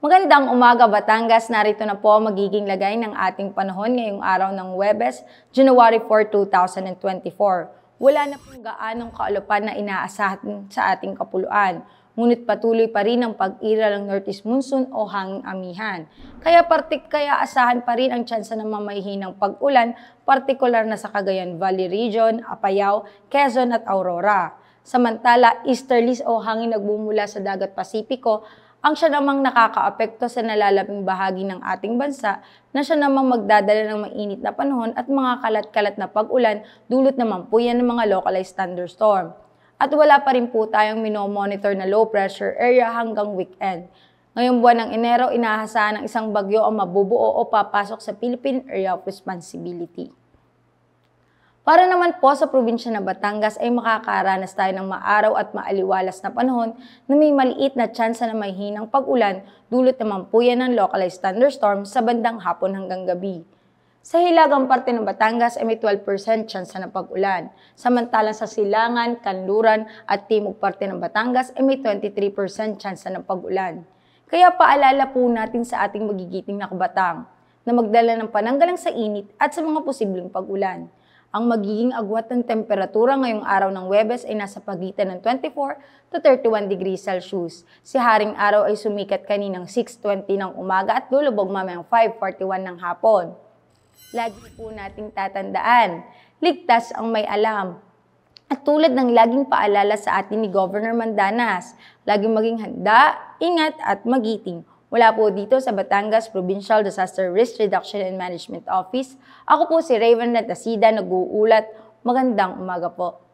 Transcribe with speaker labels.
Speaker 1: Magandang umaga Batangas, narito na po magiging lagay ng ating panahon ngayong araw ng Huwebes, January 4, 2024. Wala na pong gaanong kaalapan na inaasahan sa ating kapuluan, ngunit patuloy pa rin ang pag-ira ng Northeast Monsoon o hanging amihan. Kaya asahan pa rin ang tsansa ng mamahihinang pag-ulan, partikular na sa Cagayan Valley Region, Apayao, Quezon at Aurora. Samantala, easterlies o hangin nagbumula sa dagat Pasipiko ang siya namang nakakaapekto sa nalalabing bahagi ng ating bansa na siya namang magdadala ng mainit na panahon at mga kalat-kalat na pag-ulan, dulot naman po yan ng mga localized thunderstorm. At wala pa rin po tayong minomonitor na low pressure area hanggang weekend. Ngayong buwan ng Enero, inaasahan ng isang bagyo ang mabubuo o papasok sa Philippine Area of Responsibility. Para naman po sa probinsya ng Batangas ay makakaranas tayo ng maaraw at maaliwalas na panahon na may maliit na tsansa na may hinang pag-ulan, dulot naman po yan ng localized thunderstorm sa bandang hapon hanggang gabi. Sa hilagang parte ng Batangas ay may 12% tsansa ng pag-ulan, samantalang sa silangan, kanluran at timog parte ng Batangas ay may 23% tsansa ng pag-ulan. Kaya paalala po natin sa ating magigiting na kabatang na magdala ng pananggalang sa init at sa mga posibleng pag-ulan. Ang magiging agwat ng temperatura ngayong araw ng Huwebes ay nasa pagitan ng 24 to 31 degrees Celsius. Si Haring Araw ay sumikat kaninang 6:20 ng umaga at lulubog mamayang 5:41 ng hapon. Lagi po nating tatandaan, ligtas ang may alam. At tulad ng laging paalala sa atin ni Governor Mandanas, laging maging handa, ingat at magiting. Wala po dito sa Batangas Provincial Disaster Risk Reduction and Management Office. Ako po si Raven Natasida, nag-uulat. Magandang umaga po.